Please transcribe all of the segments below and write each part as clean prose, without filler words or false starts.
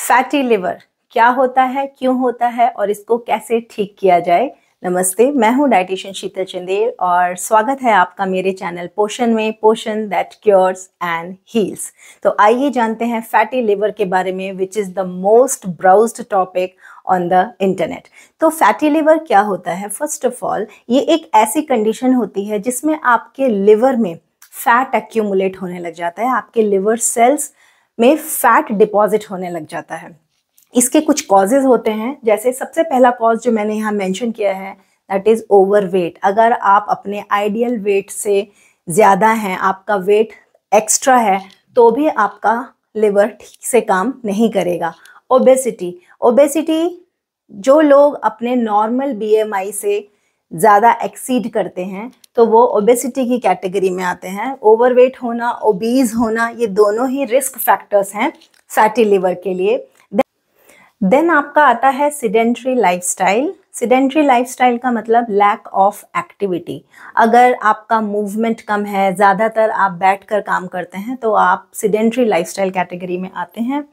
Fatty liver क्या होता है, क्यों होता है और इसको कैसे ठीक किया जाए। नमस्ते, मैं हूं डाइटिशियन शीतल चंदेल और स्वागत है आपका मेरे चैनल पोषण में, पोषण दैट क्योर्स एंड हील्स। तो आइए जानते हैं फैटी लिवर के बारे में, which is the most browsed topic on the internet. तो फैटी लिवर क्या होता है? फर्स्ट ऑफ ऑल, ये एक ऐसी कंडीशन होती है जिसमें आपके लिवर में फैट एक्यूमुलेट होने लग जाता है, आपके लिवर सेल्स में फैट डिपॉजिट होने लग जाता है। इसके कुछ कॉजेज होते हैं, जैसे सबसे पहला कॉज जो मैंने यहाँ मेंशन किया है दैट इज़ ओवरवेट। अगर आप अपने आइडियल वेट से ज़्यादा हैं, आपका वेट एक्स्ट्रा है, तो भी आपका लिवर ठीक से काम नहीं करेगा। ओबेसिटी, जो लोग अपने नॉर्मल बीएमआई से ज़्यादा एक्सीड करते हैं तो वो ओबेसिटी की कैटेगरी में आते हैं। ओवरवेट होना, ओबीज होना, ये दोनों ही रिस्क फैक्टर्स हैं फैटी लिवर के लिए। देन आपका आता है सिडेंट्री लाइफस्टाइल। सिडेंट्री लाइफस्टाइल का मतलब लैक ऑफ एक्टिविटी। अगर आपका मूवमेंट कम है, ज़्यादातर आप बैठकर काम करते हैं, तो आप सिडेंट्री लाइफस्टाइल कैटेगरी में आते हैं।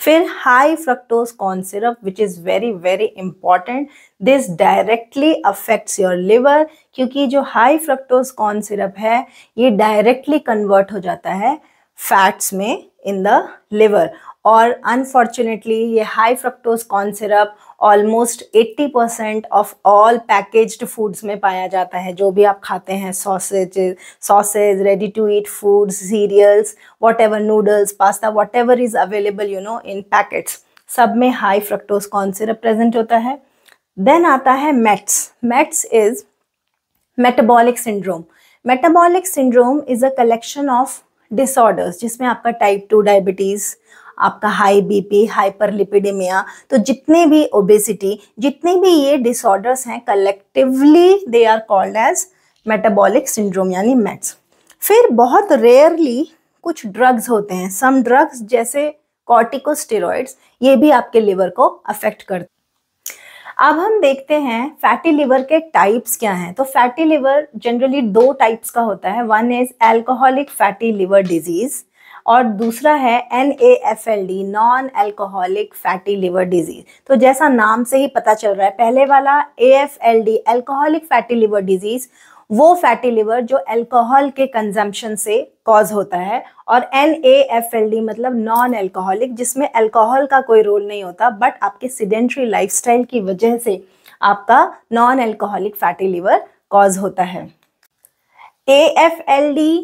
फिर high fructose corn syrup, which is very very important. This directly affects your liver, क्योंकि जो हाई फ्रक्टोज कॉर्न सिरप है ये डायरेक्टली कन्वर्ट हो जाता है फैट्स में इन द लिवर। और अनफॉर्चुनेटली ये high fructose corn syrup almost 80% of all packaged foods में पाया जाता है। जो भी आप खाते हैं, sausage, ready to eat foods, cereals, whatever, noodles, pasta, whatever is available in packets, सब में high fructose corn syrup present होता है। देन आता है METS. METS is metabolic syndrome. Metabolic syndrome is a collection of disorders जिसमें आपका type 2 diabetes, आपका high BP, hyperlipidemia, तो जितने भी ओबेसिटी, जितने भी ये डिसऑर्डर्स हैं, collectively they are called as metabolic syndrome यानी मेट्स। फिर बहुत रेयरली कुछ ड्रग्स होते हैं, सम ड्रग्स जैसे कॉर्टिकोस्टेरॉइड्स, ये भी आपके लिवर को अफेक्ट करते हैं। अब हम देखते हैं फैटी लिवर के टाइप्स क्या हैं। तो फैटी लिवर जनरली 2 टाइप्स का होता है। One is alcoholic fatty liver disease और दूसरा है NAFLD, non alcoholic fatty liver disease. तो जैसा नाम से ही पता चल रहा है, पहले वाला AFLD, alcoholic fatty liver disease, वो फैटी लिवर जो अल्कोहल के कंजम्पशन से कॉज होता है, और NAFLD मतलब नॉन एल्कोहलिक, जिसमें अल्कोहल का कोई रोल नहीं होता, बट आपके सिडेंट्री लाइफस्टाइल की वजह से आपका non alcoholic fatty liver cause होता है। AFLD,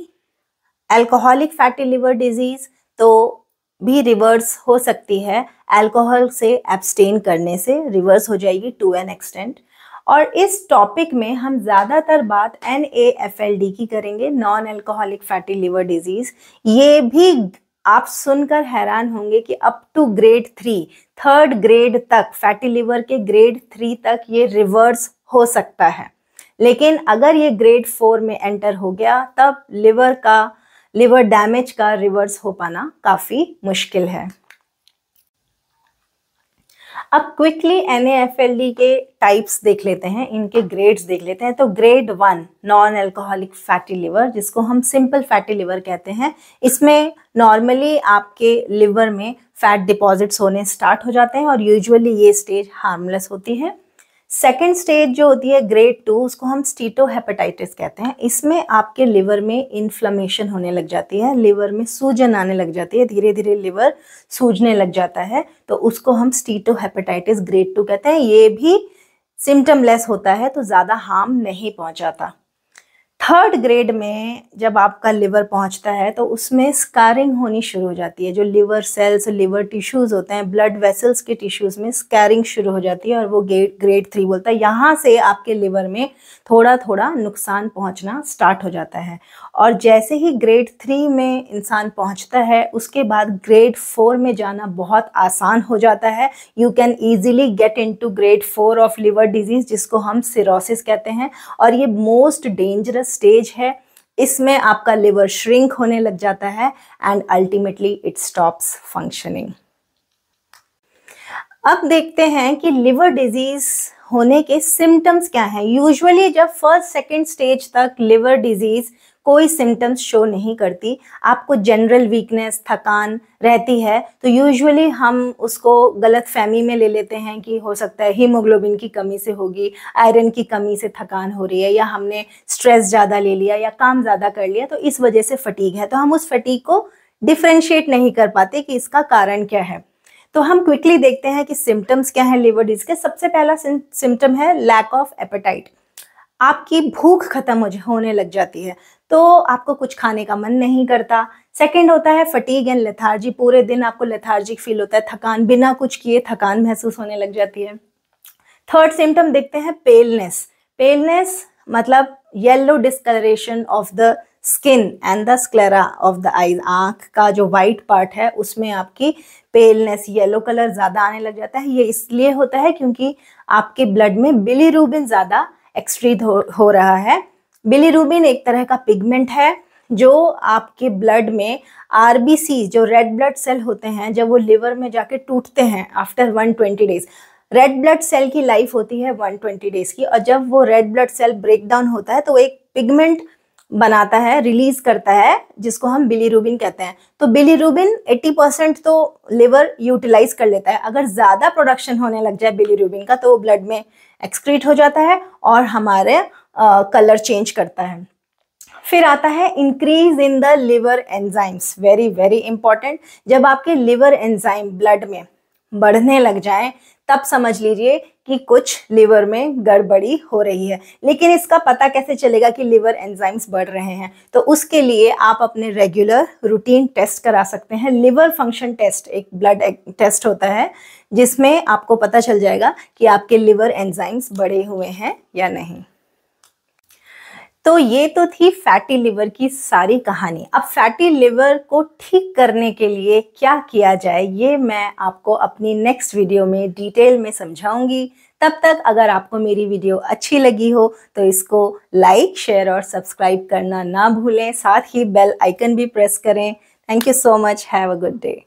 alcoholic fatty liver disease, तो भी रिवर्स हो सकती है, अल्कोहल से एब्सटेन करने से रिवर्स हो जाएगी टू एन एक्सटेंट। और इस टॉपिक में हम ज़्यादातर बात NAFLD की करेंगे, non alcoholic fatty liver disease. ये भी आप सुनकर हैरान होंगे कि up to grade 3, third grade तक, फैटी लिवर के ग्रेड 3 तक ये रिवर्स हो सकता है। लेकिन अगर ये ग्रेड 4 में एंटर हो गया, तब लिवर डैमेज का रिवर्स हो पाना काफ़ी मुश्किल है। अब क्विकली NAFLD के टाइप्स देख लेते हैं, इनके ग्रेड्स देख लेते हैं। तो grade 1 non alcoholic fatty liver, जिसको हम सिंपल फैटी लिवर कहते हैं, इसमें नॉर्मली आपके लिवर में फैट डिपॉजिट्स होने स्टार्ट हो जाते हैं और यूजुअली ये स्टेज हार्मलेस होती है। सेकेंड स्टेज जो होती है ग्रेड 2, उसको हम स्टीटोहेपेटाइटिस कहते हैं। इसमें आपके लिवर में इन्फ्लेमेशन होने लग जाती है, लिवर में सूजन आने लग जाती है, धीरे धीरे लिवर सूजने लग जाता है, तो उसको हम स्टीटोहेपेटाइटिस ग्रेड 2 कहते हैं। ये भी सिम्टमलेस होता है, तो ज़्यादा हार्म नहीं पहुंचाता। थर्ड ग्रेड में जब आपका लिवर पहुंचता है तो उसमें स्कारिंग होनी शुरू हो जाती है। जो लिवर सेल्स, लिवर टिश्यूज़ होते हैं, ब्लड वेसल्स के टिश्यूज़ में स्कैरिंग शुरू हो जाती है और वो ग्रेड 3 बोलता है। यहाँ से आपके लिवर में थोड़ा थोड़ा नुकसान पहुँचना स्टार्ट हो जाता है। और जैसे ही ग्रेड 3 में इंसान पहुँचता है, उसके बाद ग्रेड 4 में जाना बहुत आसान हो जाता है। You can easily get into grade 4 of liver disease, जिसको हम सिरोसिस कहते हैं, और ये मोस्ट डेंजरस स्टेज है। इसमें आपका लिवर श्रिंक होने लग जाता है and ultimately it stops functioning. अब देखते हैं कि लिवर डिजीज होने के सिम्टम्स क्या हैं। यूजुअली जब फर्स्ट सेकेंड स्टेज तक लिवर डिजीज कोई सिम्टम्स शो नहीं करती, आपको जनरल वीकनेस, थकान रहती है, तो यूजुअली हम उसको गलत फहमी में ले लेते हैं कि हो सकता है हीमोग्लोबिन की कमी से होगी, आयरन की कमी से थकान हो रही है, या हमने स्ट्रेस ज़्यादा ले लिया या काम ज़्यादा कर लिया तो इस वजह से फटीग है। तो हम उस फटीग को डिफ्रेंशिएट नहीं कर पाते कि इसका कारण क्या है। तो हम क्विकली देखते हैं कि सिम्टम्स क्या है लिवर डिजीज के। सबसे पहला सिम्टम है लैक ऑफ एपेटाइट। आपकी भूख खत्म होने लग जाती है, तो आपको कुछ खाने का मन नहीं करता। सेकंड होता है फटीग एंड लेथार्जी, पूरे दिन आपको लेथार्जिक फील होता है, थकान, बिना कुछ किए थकान महसूस होने लग जाती है। थर्ड सिम्टम देखते हैं पेलनेस। पेलनेस मतलब yellow discolouration of the skin and the sclera of the eyes, आंख का जो वाइट पार्ट है उसमें आपकी पेलनेस, येलो कलर ज़्यादा आने लग जाता है। ये इसलिए होता है क्योंकि आपके ब्लड में बिलीरुबिन ज़्यादा एक्सक्रीट हो रहा है। बिलीरुबिन एक तरह का पिगमेंट है जो आपके ब्लड में आरबीसी, जो रेड ब्लड सेल होते हैं, जब वो लिवर में जाके टूटते हैं after 120 days, red blood cell की लाइफ होती है 120 डेज की, और जब वो red blood cell break down होता है तो एक पिगमेंट बनाता है, रिलीज करता है, जिसको हम बिलीरुबिन कहते हैं। तो बिलीरुबिन 80% तो लिवर यूटिलाइज कर लेता है। अगर ज़्यादा प्रोडक्शन होने लग जाए बिलीरुबिन का तो वो ब्लड में एक्सक्रीट हो जाता है और हमारे कलर चेंज करता है। फिर आता है increase in the liver enzymes, very very important. जब आपके लिवर एंजाइम ब्लड में बढ़ने लग जाएं तब समझ लीजिए कि कुछ लिवर में गड़बड़ी हो रही है। लेकिन इसका पता कैसे चलेगा कि लिवर एंजाइम्स बढ़ रहे हैं? तो उसके लिए आप अपने रेगुलर रूटीन टेस्ट करा सकते हैं। लिवर फंक्शन टेस्ट एक ब्लड टेस्ट होता है जिसमें आपको पता चल जाएगा कि आपके लिवर एंजाइम्स बढ़े हुए हैं या नहीं। तो ये तो थी फैटी लिवर की सारी कहानी। अब फैटी लिवर को ठीक करने के लिए क्या किया जाए ये मैं आपको अपनी नेक्स्ट वीडियो में डिटेल में समझाऊंगी। तब तक अगर आपको मेरी वीडियो अच्छी लगी हो तो इसको लाइक, शेयर और सब्सक्राइब करना ना भूलें। साथ ही बेल आइकन भी प्रेस करें। Thank you so much. Have a good day.